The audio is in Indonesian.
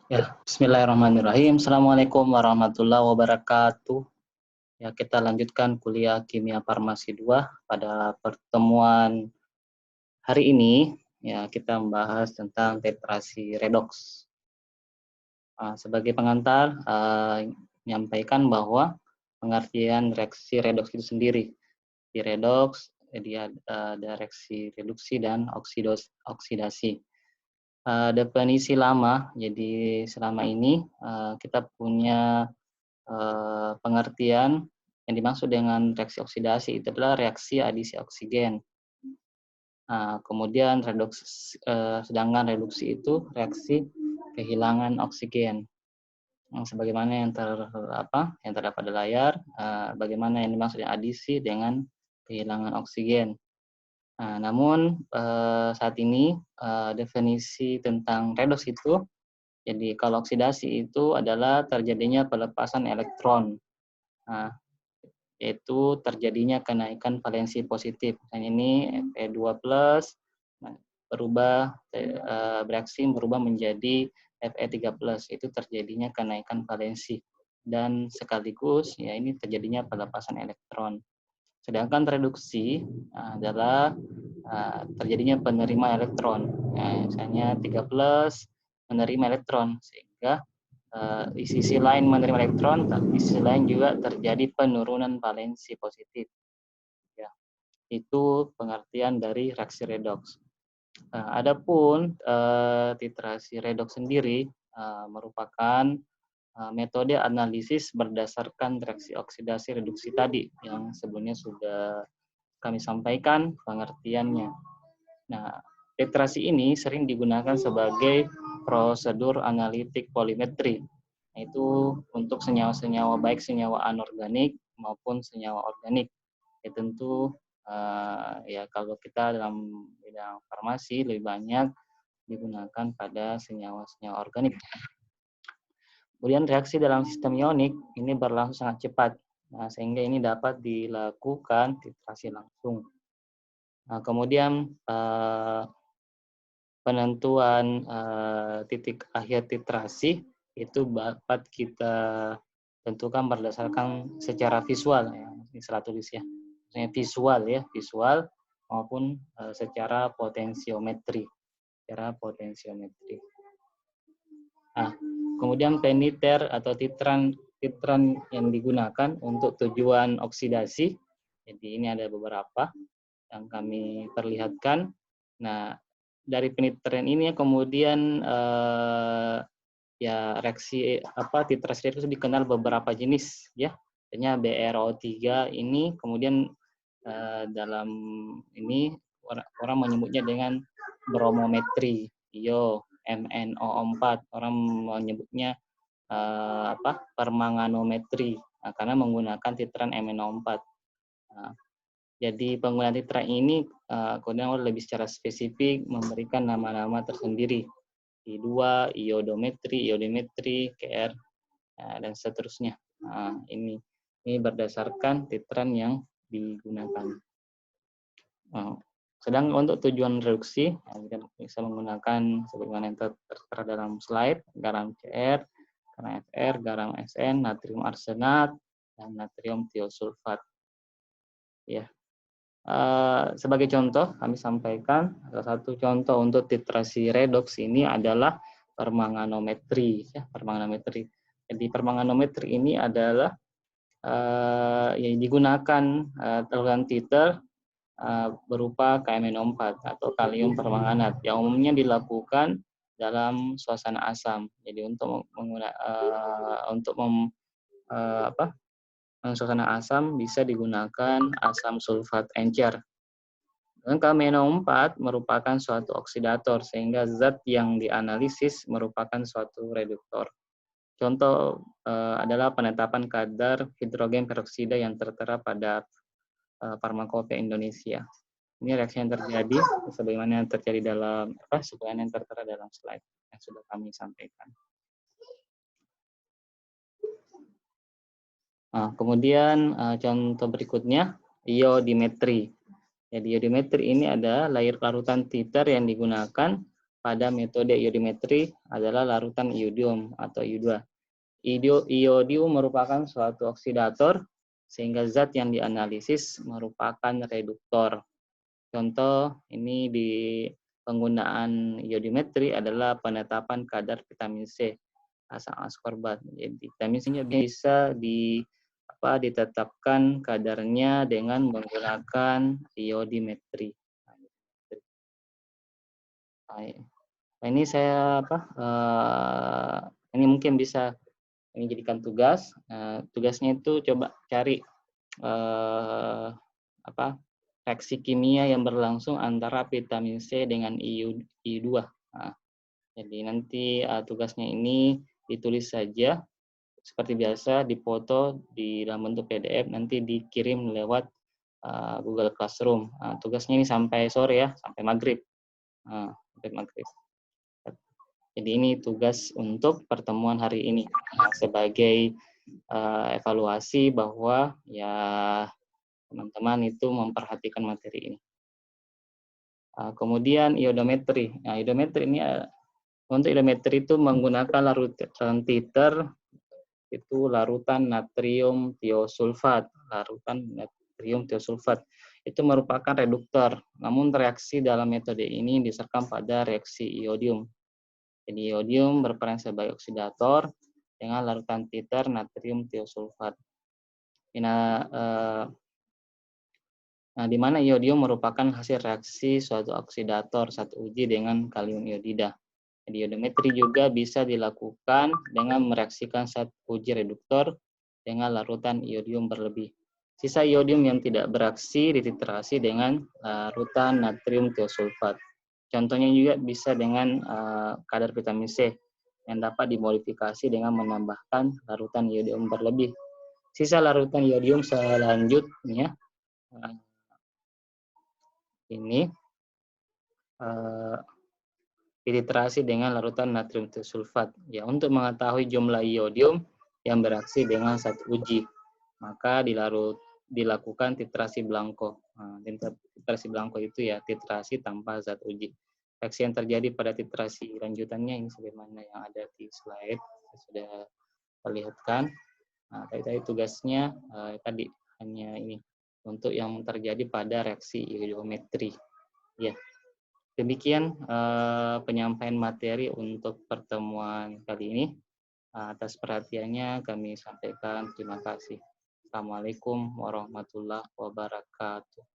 Ya, bismillahirrahmanirrahim. Assalamualaikum warahmatullahi wabarakatuh. Ya, kita lanjutkan kuliah Kimia Farmasi 2 pada pertemuan hari ini. Ya, kita membahas tentang tetrasi redox. Sebagai pengantar, menyampaikan bahwa pengertian reaksi redox itu sendiri. Di redox, dia ada reaksi reduksi dan oksidasi. Definisi lama, jadi selama ini kita punya pengertian yang dimaksud dengan reaksi oksidasi itu adalah reaksi adisi oksigen. Kemudian sedangkan reduksi itu reaksi kehilangan oksigen. Sebagaimana yang terdapat pada layar, bagaimana yang dimaksud dengan adisi dengan kehilangan oksigen. Namun saat ini definisi tentang redox itu, jadi kalau oksidasi itu adalah terjadinya pelepasan elektron. Yaitu terjadinya kenaikan valensi positif. Dan ini Fe2+, bereaksi berubah menjadi Fe3+, itu terjadinya kenaikan valensi. Dan sekaligus ya ini terjadinya pelepasan elektron. Sedangkan reduksi adalah terjadinya penerima elektron. Misalnya 3+ menerima elektron, sehingga di sisi lain menerima elektron, tapi di sisi lain juga terjadi penurunan valensi positif. Ya, itu pengertian dari reaksi redox. Adapun titrasi redox sendiri merupakan metode analisis berdasarkan reaksi oksidasi reduksi tadi yang sebelumnya sudah kami sampaikan pengertiannya. Nah, titrasi ini sering digunakan sebagai prosedur analitik polimetri, yaitu untuk senyawa-senyawa baik senyawa anorganik maupun senyawa organik. Ya tentu ya kalau kita dalam bidang farmasi lebih banyak digunakan pada senyawa-senyawa organik. Kemudian reaksi dalam sistem ionik ini berlangsung sangat cepat, sehingga ini dapat dilakukan titrasi langsung. Kemudian penentuan titik akhir titrasi itu dapat kita tentukan berdasarkan secara visual, ya, istilah tulis ya, maksudnya visual maupun secara potensiometri. Kemudian peniter atau titran yang digunakan untuk tujuan oksidasi. Jadi ini ada beberapa yang kami perlihatkan. Nah, dari penitran ini kemudian ya reaksi titrasi itu dikenal beberapa jenis ya. Artinya BrO3 ini kemudian dalam ini orang menyebutnya dengan bromometri, MnO4, orang menyebutnya permanganometri, karena menggunakan titran MnO4. Jadi penggunaan titran ini kemudian lebih secara spesifik memberikan nama-nama tersendiri, I2, iodimetri, KR, dan seterusnya. Ini berdasarkan titran yang digunakan. Sedang untuk tujuan reduksi, kita bisa menggunakan sebagaimana yang tertera dalam slide, garam CR, garam FR, garam SN, natrium arsenat, dan natrium tiosulfat. Ya. Sebagai contoh, kami sampaikan salah satu contoh untuk titrasi redox ini adalah permanganometri. Ya, permanganometri. Jadi permanganometri ini adalah yang digunakan teluran titer berupa KMNO4 atau kalium permanganat yang umumnya dilakukan dalam suasana asam. Jadi untuk suasana asam bisa digunakan asam sulfat encer. Dan KMNO4 merupakan suatu oksidator sehingga zat yang dianalisis merupakan suatu reduktor. Contoh adalah penetapan kadar hidrogen peroksida yang tertera pada Farmakope Indonesia. Ini reaksi yang terjadi sebagaimana yang terjadi dalam sebagaimana yang tertera dalam slide yang sudah kami sampaikan. Kemudian contoh berikutnya iodimetri. Jadi iodimetri ini ada larutan titer yang digunakan pada metode iodimetri adalah larutan iodium atau I2. Iodium merupakan suatu oksidator, sehingga zat yang dianalisis merupakan reduktor. Contoh ini di penggunaan iodimetri adalah penetapan kadar vitamin C, asam askorbat. Jadi vitamin C-nya bisa ditetapkan kadarnya dengan menggunakan iodimetri. Nah, ini saya ini mungkin bisa ini jadikan tugas. Tugasnya itu coba cari reaksi kimia yang berlangsung antara vitamin C dengan I2. Nah, jadi nanti tugasnya ini ditulis saja seperti biasa, dipoto di dalam bentuk PDF, nanti dikirim lewat Google Classroom. Tugasnya ini sampai sore ya, sampai maghrib. Sampai maghrib. Jadi ini tugas untuk pertemuan hari ini sebagai evaluasi bahwa ya teman-teman itu memperhatikan materi ini. Kemudian iodometri. Nah, iodometri ini untuk iodometri itu menggunakan larutan titer, itu larutan natrium tiosulfat. Larutan natrium tiosulfat itu merupakan reduktor. Namun reaksi dalam metode ini diserahkan pada reaksi iodium. Jadi iodium berperan sebagai oksidator dengan larutan titer natrium tiosulfat. Nah, di mana iodium merupakan hasil reaksi suatu oksidator 1Uji dengan kalium iodida. Jadi iodometri juga bisa dilakukan dengan mereaksikan 1Uji reduktor dengan larutan iodium berlebih. Sisa iodium yang tidak beraksi dititerasi dengan larutan natrium tiosulfat. Contohnya juga bisa dengan kadar vitamin C yang dapat dimodifikasi dengan menambahkan larutan iodium berlebih. Sisa larutan iodium selanjutnya ini diliterasi dengan larutan natrium tiosulfat. Ya, untuk mengetahui jumlah iodium yang beraksi dengan 1Uji, maka dilakukan titrasi blanko. Nah, titrasi blanko itu ya titrasi tanpa zat uji. Reaksi yang terjadi pada titrasi lanjutannya ini sebagaimana yang ada di slide sudah terlihatkan. Nah, tadi tugasnya tadi hanya ini untuk yang terjadi pada reaksi iodiometri. Ya, demikian penyampaian materi untuk pertemuan kali ini. Atas perhatiannya kami sampaikan terima kasih. Assalamualaikum warahmatullahi wabarakatuh.